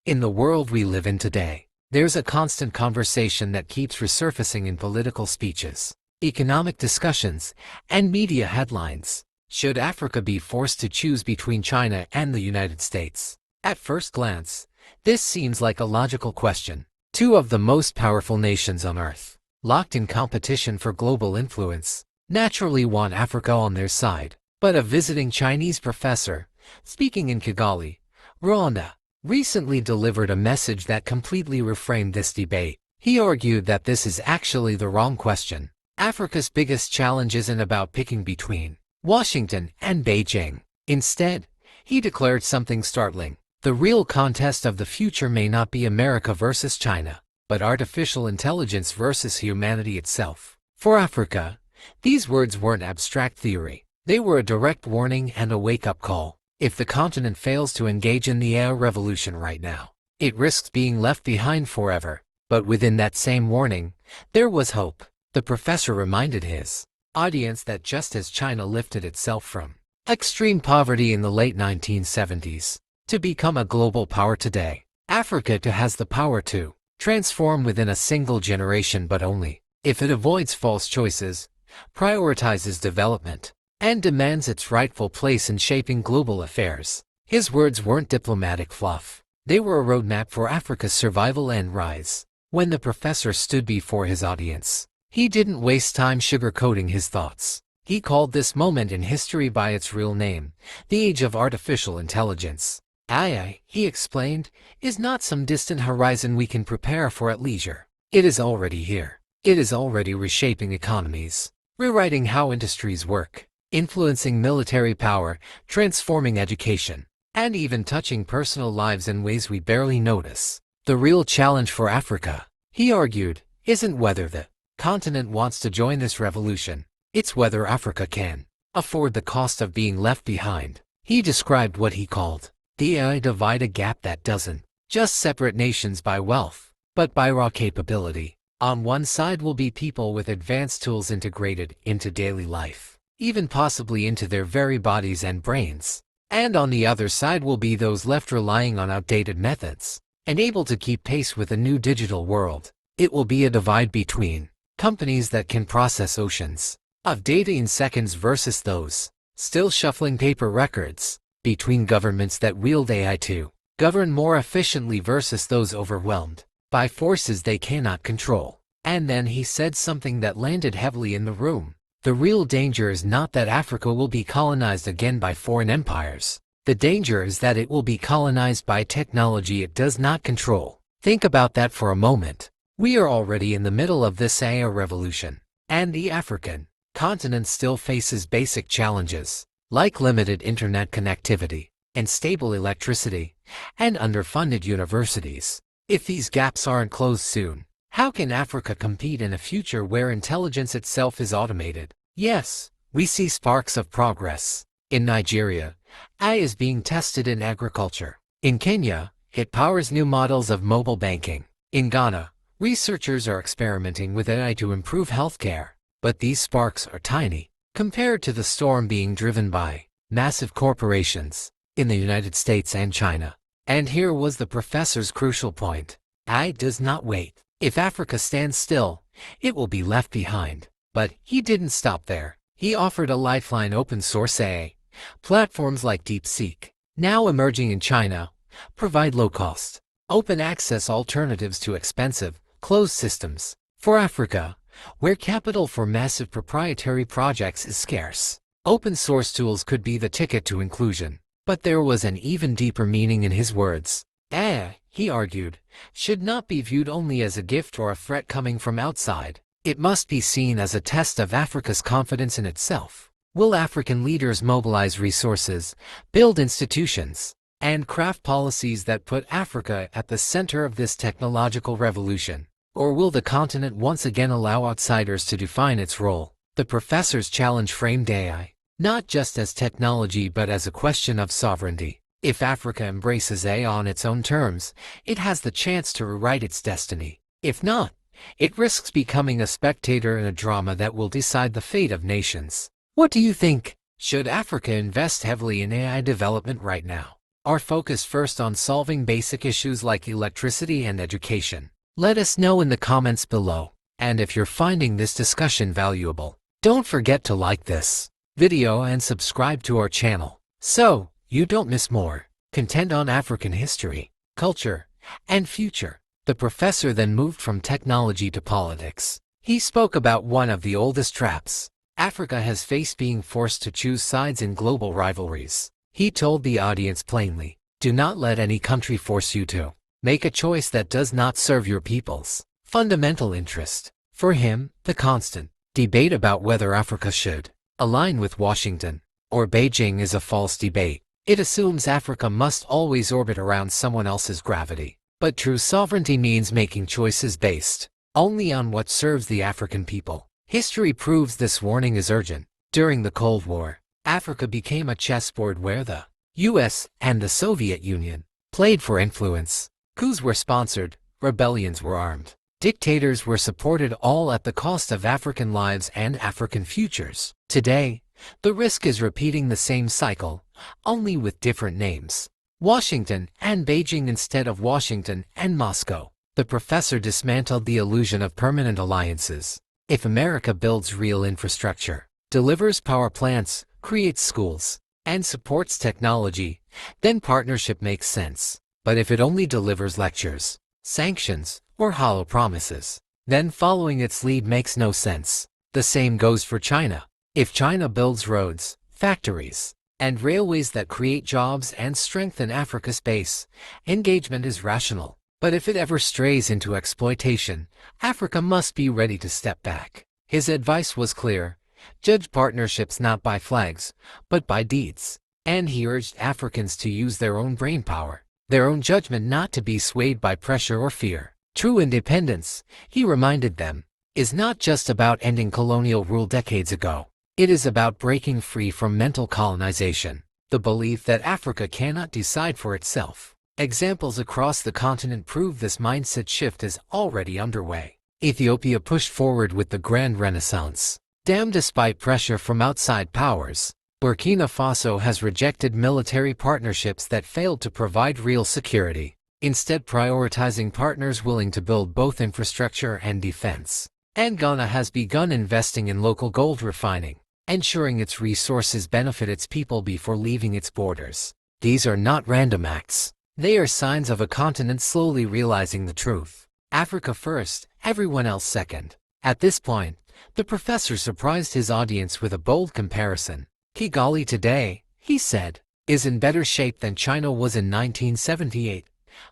In the world we live in today, there's a constant conversation that keeps resurfacing in political speeches, economic discussions, and media headlines. Should Africa be forced to choose between China and the United States? At first glance, this seems like a logical question. Two of the most powerful nations on Earth, locked in competition for global influence, naturally want Africa on their side. But a visiting Chinese professor, speaking in Kigali, Rwanda, recently delivered a message that completely reframed this debate. He argued that this is actually the wrong question. Africa's biggest challenge isn't about picking between Washington and Beijing. Instead, he declared something startling. The real contest of the future may not be America versus China, but artificial intelligence versus humanity itself. For Africa, these words weren't abstract theory. They were a direct warning and a wake-up call. If the continent fails to engage in the AI revolution right now, it risks being left behind forever. But within that same warning, there was hope. The professor reminded his audience that just as China lifted itself from extreme poverty in the late 1970s to become a global power today, Africa too has the power to transform within a single generation, but only if it avoids false choices, prioritizes development, and demands its rightful place in shaping global affairs. His words weren't diplomatic fluff. They were a roadmap for Africa's survival and rise. When the professor stood before his audience, he didn't waste time sugarcoating his thoughts. He called this moment in history by its real name, the age of artificial intelligence. AI, he explained, is not some distant horizon we can prepare for at leisure. It is already here. It is already reshaping economies, rewriting how industries work, influencing military power, transforming education, and even touching personal lives in ways we barely notice. The real challenge for Africa, he argued, isn't whether the continent wants to join this revolution. It's whether Africa can afford the cost of being left behind. He described what he called the AI divide, a gap that doesn't just separate nations by wealth, but by raw capability. On one side will be people with advanced tools integrated into daily life, even possibly into their very bodies and brains. And on the other side will be those left relying on outdated methods, and able to keep pace with a new digital world. It will be a divide between companies that can process oceans of data in seconds versus those still shuffling paper records, between governments that wield AI to govern more efficiently versus those overwhelmed by forces they cannot control. And then he said something that landed heavily in the room. The real danger is not that Africa will be colonized again by foreign empires. The danger is that it will be colonized by technology it does not control. Think about that for a moment. We are already in the middle of this AI revolution, and the African continent still faces basic challenges, like limited internet connectivity, unstable electricity, and underfunded universities. If these gaps aren't closed soon, how can Africa compete in a future where intelligence itself is automated? Yes, we see sparks of progress. In Nigeria, AI is being tested in agriculture. In Kenya, it powers new models of mobile banking. In Ghana, researchers are experimenting with AI to improve healthcare. But these sparks are tiny compared to the storm being driven by massive corporations in the United States and China. And here was the professor's crucial point. AI does not wait. If Africa stands still, it will be left behind. But he didn't stop there. He offered a lifeline: open source AI. Platforms like DeepSeek, now emerging in China, provide low-cost, open access alternatives to expensive, closed systems. For Africa, where capital for massive proprietary projects is scarce, open source tools could be the ticket to inclusion. But there was an even deeper meaning in his words. AI, he argued, should not be viewed only as a gift or a threat coming from outside. It must be seen as a test of Africa's confidence in itself. Will African leaders mobilize resources, build institutions, and craft policies that put Africa at the center of this technological revolution? Or will the continent once again allow outsiders to define its role? The professor's challenge framed AI not just as technology but as a question of sovereignty. If Africa embraces AI on its own terms, it has the chance to rewrite its destiny. If not, it risks becoming a spectator in a drama that will decide the fate of nations. What do you think? Should Africa invest heavily in AI development right now? are focused first on solving basic issues like electricity and education. Let us know in the comments below. And if you're finding this discussion valuable, don't forget to like this video and subscribe to our channel so you don't miss more content on African history, culture, and future. The professor then moved from technology to politics. He spoke about one of the oldest traps Africa has faced, being forced to choose sides in global rivalries. He told the audience plainly, do not let any country force you to make a choice that does not serve your people's fundamental interest. For him, the constant debate about whether Africa should align with Washington or Beijing is a false debate. It assumes Africa must always orbit around someone else's gravity. But true sovereignty means making choices based only on what serves the African people. History proves this warning is urgent. During the Cold War, Africa became a chessboard where the US and the Soviet Union played for influence. Coups were sponsored, rebellions were armed, dictators were supported, all at the cost of African lives and African futures. Today, the risk is repeating the same cycle, only with different names. Washington and Beijing instead of Washington and Moscow. The professor dismantled the illusion of permanent alliances. If America builds real infrastructure, delivers power plants, creates schools, and supports technology, then partnership makes sense. But if it only delivers lectures, sanctions, or hollow promises, then following its lead makes no sense. The same goes for China. If China builds roads, factories, and railways that create jobs and strengthen Africa's base, engagement is rational. But if it ever strays into exploitation, Africa must be ready to step back. His advice was clear: judge partnerships not by flags, but by deeds. And he urged Africans to use their own brainpower, their own judgment, not to be swayed by pressure or fear. True independence, he reminded them, is not just about ending colonial rule decades ago. It is about breaking free from mental colonization, the belief that Africa cannot decide for itself. Examples across the continent prove this mindset shift is already underway. Ethiopia pushed forward with the Grand Renaissance, damned despite pressure from outside powers. Burkina Faso has rejected military partnerships that failed to provide real security, instead prioritizing partners willing to build both infrastructure and defense. And Ghana has begun investing in local gold refining, ensuring its resources benefit its people before leaving its borders. These are not random acts. They are signs of a continent slowly realizing the truth. Africa first, everyone else second. At this point, the professor surprised his audience with a bold comparison. Kigali today, he said, is in better shape than China was in 1978.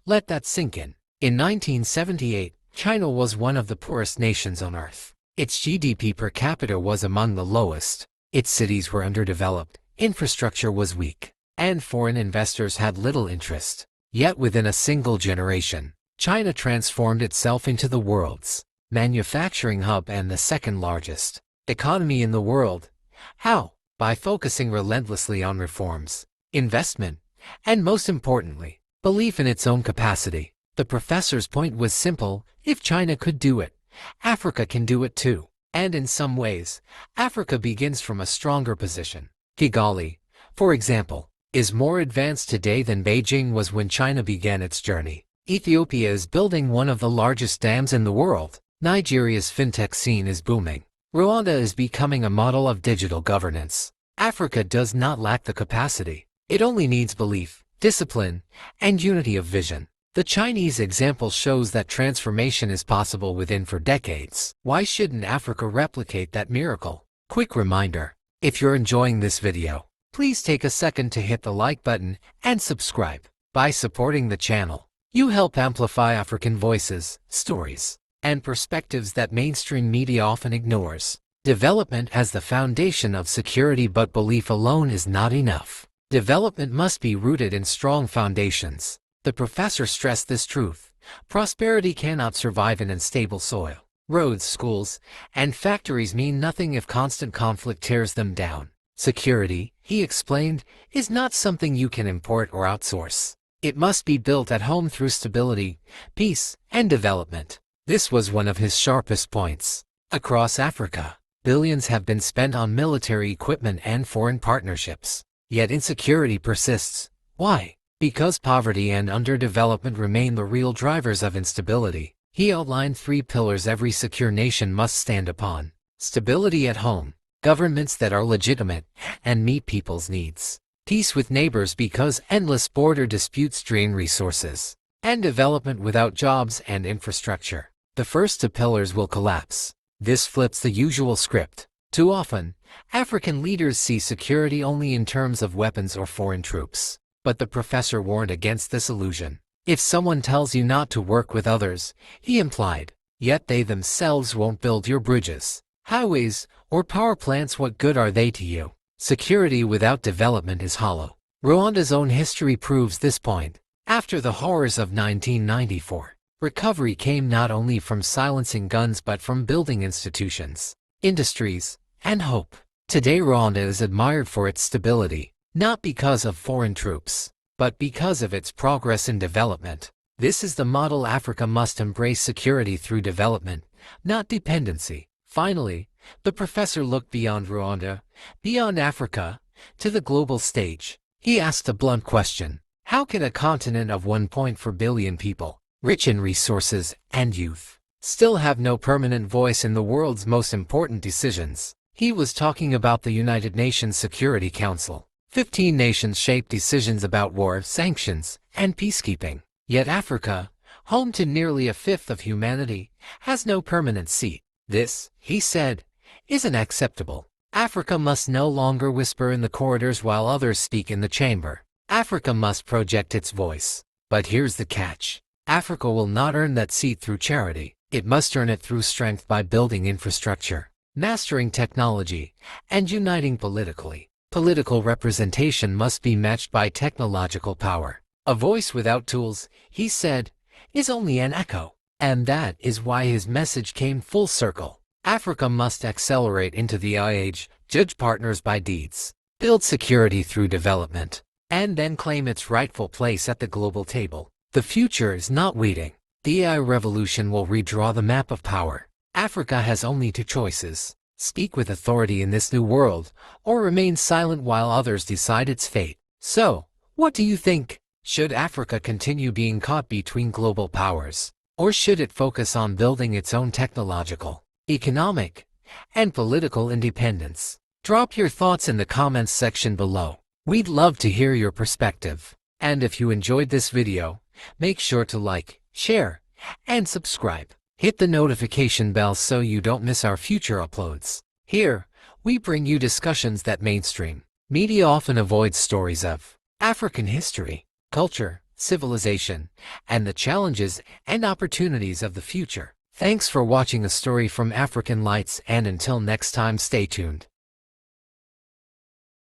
Let that sink in. In 1978, China was one of the poorest nations on earth. Its GDP per capita was among the lowest. Its cities were underdeveloped, infrastructure was weak, and foreign investors had little interest. Yet within a single generation, China transformed itself into the world's manufacturing hub and the second largest economy in the world. How? By focusing relentlessly on reforms, investment, and most importantly, belief in its own capacity. The professor's point was simple: if China could do it, Africa can do it too. And in some ways, Africa begins from a stronger position. Kigali, for example, is more advanced today than Beijing was when China began its journey. Ethiopia is building one of the largest dams in the world. Nigeria's fintech scene is booming. Rwanda is becoming a model of digital governance. Africa does not lack the capacity. It only needs belief, discipline, and unity of vision. The Chinese example shows that transformation is possible within decades. Why shouldn't Africa replicate that miracle? Quick reminder: if you're enjoying this video, please take a second to hit the like button and subscribe. By supporting the channel, you help amplify African voices, stories, and perspectives that mainstream media often ignores. Development as the foundation of security, but belief alone is not enough. Development must be rooted in strong foundations. The professor stressed this truth. Prosperity cannot survive in unstable soil. Roads, schools, and factories mean nothing if constant conflict tears them down. Security, he explained, is not something you can import or outsource. It must be built at home through stability, peace, and development. This was one of his sharpest points. Across Africa, billions have been spent on military equipment and foreign partnerships. Yet insecurity persists. Why? Because poverty and underdevelopment remain the real drivers of instability, he outlined 3 pillars every secure nation must stand upon: stability at home, governments that are legitimate and meet people's needs; peace with neighbors because endless border disputes drain resources; and development without jobs and infrastructure. The first 2 pillars will collapse. This flips the usual script. Too often, African leaders see security only in terms of weapons or foreign troops. But the professor warned against this illusion. If someone tells you not to work with others, he implied, yet they themselves won't build your bridges, highways, or power plants, what good are they to you? Security without development is hollow. Rwanda's own history proves this point. After the horrors of 1994, recovery came not only from silencing guns but from building institutions, industries, and hope. Today Rwanda is admired for its stability, not because of foreign troops, but because of its progress in development. This is the model Africa must embrace: security through development, not dependency. Finally, the professor looked beyond Rwanda, beyond Africa, to the global stage. He asked a blunt question: how can a continent of 1.4 billion people, rich in resources and youth, still have no permanent voice in the world's most important decisions? He was talking about the United Nations Security Council. 15 nations shape decisions about war, sanctions, and peacekeeping. Yet Africa, home to nearly a fifth of humanity, has no permanent seat. This, he said, isn't acceptable. Africa must no longer whisper in the corridors while others speak in the chamber. Africa must project its voice. But here's the catch. Africa will not earn that seat through charity. It must earn it through strength by building infrastructure, mastering technology, and uniting politically. Political representation must be matched by technological power. A voice without tools, he said, is only an echo. And that is why his message came full circle. Africa must accelerate into the AI age, judge partners by deeds, build security through development, and then claim its rightful place at the global table. The future is not waiting. The AI revolution will redraw the map of power. Africa has only 2 choices: speak with authority in this new world, or remain silent while others decide its fate. So, what do you think? Should Africa continue being caught between global powers, or should it focus on building its own technological, economic, and political independence? Drop your thoughts in the comments section below. We'd love to hear your perspective. And if you enjoyed this video, make sure to like, share, and subscribe. Hit the notification bell so you don't miss our future uploads. Here, we bring you discussions that mainstream media often avoids: stories of African history, culture, civilization, and the challenges and opportunities of the future. Thanks for watching A Story from African Lights, and until next time, stay tuned.